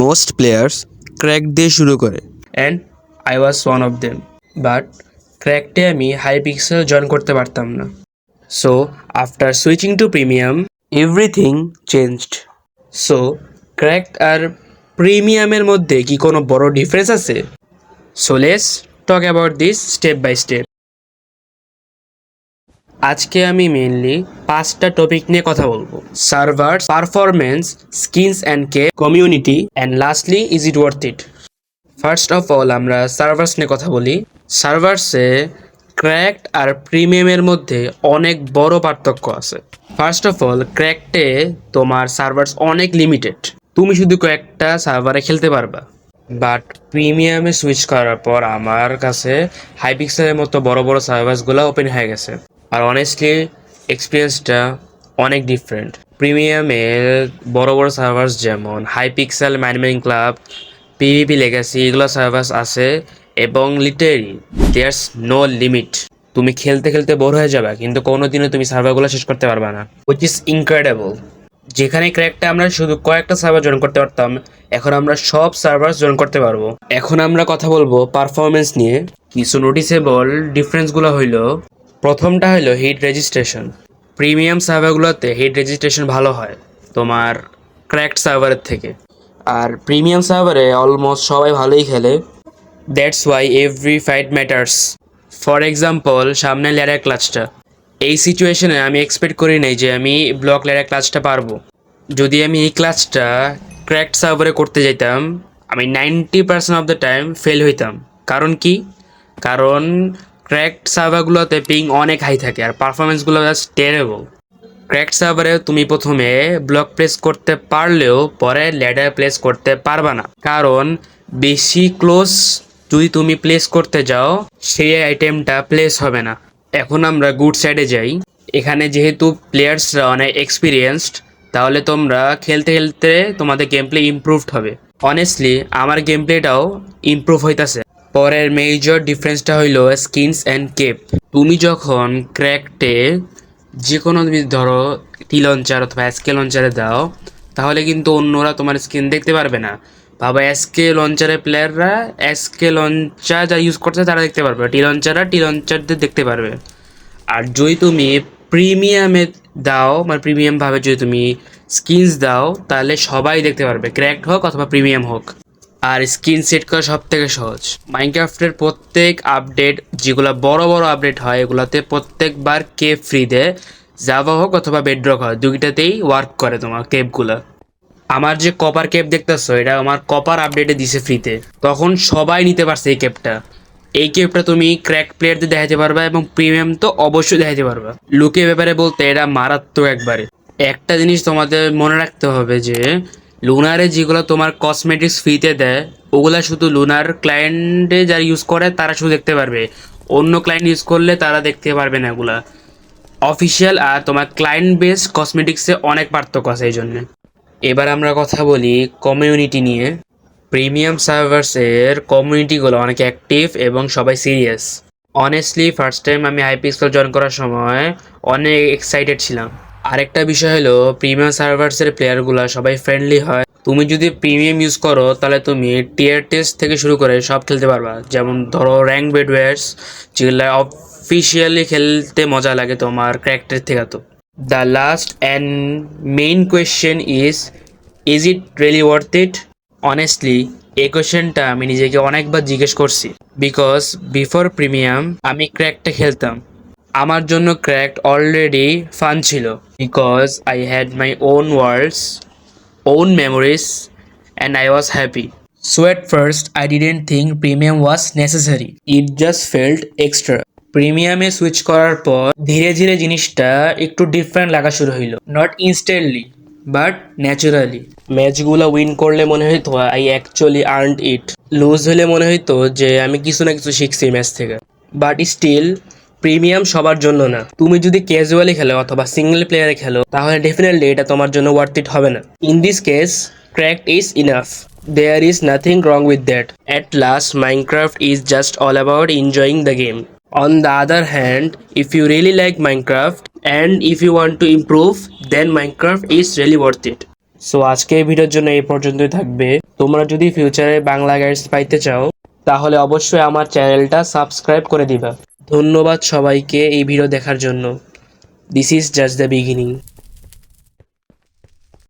Most players crack দিয়ে শুরু করে। and I was one of them. But ক্র্যাকটে আমি হাই পিক্সেল জয়েন করতে পারতাম না। So after switching to premium, everything changed. So cracked আর প্রিমিয়ামের মধ্যে কি কোনো বড় ডিফারেন্স আছে? So let's talk about this step by step. আজকে আমি মেইনলি 5টা টপিক নিয়ে কথা বলবো: server, performance, skins and K, community, and lastly is it worth it. First of all আমরা সার্ভার্স নিয়ে কথা বলি। সার্ভার্সে ক্র্যাকড আর প্রিমিয়ামের মধ্যে অনেক বড় পার্থক্য আছে। ফার্স্ট অফ অল ক্র্যাকডে তোমার সার্ভার্স অনেক লিমিটেড, তুমি শুধু কয়েকটা সার্ভারে খেলতে পারবা। বাট প্রিমিয়ামে সুইচ করার পর আমার কাছে হাইপিক্সেলের মতো বড় বড় সার্ভার্সগুলো ওপেন হয়ে গেছে। আর অনেস্টলি এক্সপিরিয়েন্সটা অনেক ডিফারেন্ট। প্রিমিয়ামের বড় বড় সার্ভার্স যেমন হাইপিক্সেল, মাইনমেইন ক্লাব, পিভিপি লেগাসি, এগুলো সার্ভার্স আছে এবং লিটারি দেয়ার্স নো লিমিট। তুমি খেলতে খেলতে বোর হয়ে যাবে, কিন্তু কোনোদিনও তুমি সার্ভারগুলো শেষ করতে পারবে না, হুইচ ইজ ইনক্রেডিবল। যেখানে ক্র্যাকটা আমরা শুধু কয়েকটা সার্ভার জয়েন করতে পারতাম, এখন আমরা সব সার্ভার জয়েন করতে পারবো। এখন আমরা কথা বলবো পারফরমেন্স নিয়ে। কিছু নোটিসেবল ডিফারেন্সগুলো হইলো, প্রথমটা হলো হিট রেজিস্ট্রেশন। প্রিমিয়াম সার্ভারগুলোতে হিট রেজিস্ট্রেশন ভালো হয় তোমার ক্র্যাকড সার্ভারের থেকে, আর প্রিমিয়াম সার্ভারে অলমোস্ট সবাই ভালোই খেলে। That's why every fight matters. For example, সামনে ল্যাডার ক্লাচটা, এই সিচুয়েশনে আমি এক্সপেক্ট করি নাই যে আমি ব্লক ল্যাডার ক্লাচটা পারবো। যদি আমি এই ক্লাচটা ক্র্যাকড সার্ভারে করতে যেতাম, আমি 90% অফ দ্য টাইম ফেল হইতাম। কারণ কি? কারণ ক্র্যাকড সার্ভারগুলোতে পিং অনেক হাই থাকে আর পারফরমেন্সগুলো জাস্ট টেরেবল। ক্র্যাকড সার্ভারে তুমি প্রথমে ব্লক প্লেস করতে পারলেও পরে ল্যাডার প্লেস করতে পারবা না, কারণ বেশি ক্লোজ যদি তুমি প্লেস করতে যাও সেই আইটেমটা প্লেস হবে না। এখন আমরা গুড সাইডে যাই। এখানে যেহেতু প্লেয়ার্সরা অনেক এক্সপিরিয়েন্সড, তাহলে তোমরা খেলতে খেলতে তোমাদের গেম প্লে ইমপ্রুভড হবে। অনেস্টলি আমার গেম প্লেটাও ইমপ্রুভ হইতাছে। পরের মেজর ডিফারেন্সটা হইলো স্কিনস অ্যান্ড কেপ। তুমি যখন ক্র্যাকটে যে কোনো তুমি ধরো টি লঞ্চার অথবা এসকে লঞ্চারে দাও, তাহলে কিন্তু অন্যরা তোমার স্কিন দেখতে পারবে না। ভাবা, এসকে লঞ্চারের প্লেয়াররা এসকে লঞ্চার যা ইউজ করছে তারা দেখতে পারবে, টি লঞ্চাররা টি লঞ্চারদের দেখতে পারবে। আর যদি তুমি প্রিমিয়ামে দাও, মানে প্রিমিয়ামভাবে যদি তুমি স্কিনস দাও, তাহলে সবাই দেখতে পারবে, ক্র্যাকড হোক অথবা প্রিমিয়াম হোক। আর স্কিন সেট করা সব থেকে সহজ। মাইনক্রাফটের প্রত্যেক আপডেট, যেগুলো বড় বড় আপডেট হয়, এগুলোতে প্রত্যেকবার কেপ ফ্রি দেয়। জাভা হোক অথবা বেডরক হয়, দুইটাতেই ওয়ার্ক করে তোমার কেপগুলো। আমার যে কপার কেপ দেখতেছো, এটা আমার কপার আপডেটে দিছে ফ্রিতে, তখন সবাই নিতে পারছে এই কেপটা। এই কেপটা তুমি ক্র্যাক প্লেয়ারদের দেখাতে পারবা এবং প্রিমিয়াম তো অবশ্যই দেখাতে পারবা। লুকের ব্যাপারে বলতে এটা মারাত্মক একবারে। একটা জিনিস তোমাদের মনে রাখতে হবে যে লুনারে যেগুলো তোমার কসমেটিক্স ফ্রিতে দেয়, ওগুলা শুধু লুনার ক্লায়েন্টে যারা ইউজ করে তারা শুধু দেখতে পারবে, অন্য ক্লায়েন্ট ইউজ করলে তারা দেখতে পারবে না। এগুলা অফিসিয়াল আর তোমার ক্লায়েন্ট বেস কসমেটিক্সে অনেক পার্থক্য আছে এই জন্যে। এবার আমরা কথা বলি কমিউনিটি নিয়ে। প্রিমিয়াম সার্ভার্সের কমিউনিটিগুলো অনেক অ্যাক্টিভ এবং সবাই সিরিয়াস। অনেস্টলি ফার্স্ট টাইম আমি হাইপিক্সেল জয়েন করার সময় অনেক এক্সাইটেড ছিলাম। আরেকটা বিষয় হলো প্রিমিয়াম সার্ভার্সের প্লেয়ারগুলো সবাই ফ্রেন্ডলি হয়। তুমি যদি প্রিমিয়াম ইউজ করো তাহলে তুমি টিয়ার টেস্ট থেকে শুরু করে সব খেলতে পারবা, যেমন ধরো র্যাঙ্ক বেডওয়ার্স, যেগুলো অফিসিয়ালি খেলতে মজা লাগে তোমার ক্র্যাকটের থেকে। তো the last and main question is it really worth it? Honestly এই কোয়েশ্চেনটা আমি নিজেকে অনেকবার জিজ্ঞেস করছি, বিকজ বিফোর প্রিমিয়াম আমি ক্র্যাকটা খেলতাম। আমার জন্য ক্র্যাকড অলরেডি ফান ছিল, because I had my own worlds, own memories, and I was happy. So at first I didn't think premium was necessary, it just felt extra. প্রিমিয়ামে switch করার পর ধীরে ধীরে জিনিসটা একটু ডিফারেন্ট লাগা শুরু হইলো, নট ইনস্ট্যান্টলি বাট ন্যাচারালি। ম্যাচগুলো উইন করলে মনে হইতো I actually earned it, lose হলে মনে হইতো যে আমি কিছু না কিছু শিখছি ম্যাচ থেকে। বাট স্টিল প্রিমিয়াম সবার জন্য না। তুমি যদি ক্যাজুয়ালি খেলো অথবা সিঙ্গেল প্লেয়ারে খেলো, তাহলে ডেফিনেটলি এটা তোমার জন্য ওয়ার্থ ইট হবে না। In this case cracked is enough, there is nothing wrong with that. At last Minecraft is just all about enjoying the game. On the other hand, if you really like Minecraft and if you want to improve, then Minecraft is really worth it. So আজকে এই ভিডিওর জন্য এই পর্যন্তই থাকবে। তোমরা যদি ফিউচারে বাংলা গাইডস পাইতে চাও তাহলে অবশ্যই আমার চ্যানেলটা সাবস্ক্রাইব করে দিবা। ধন্যবাদ সবাইকে এই ভিডিও দেখার জন্য। This is just the beginning.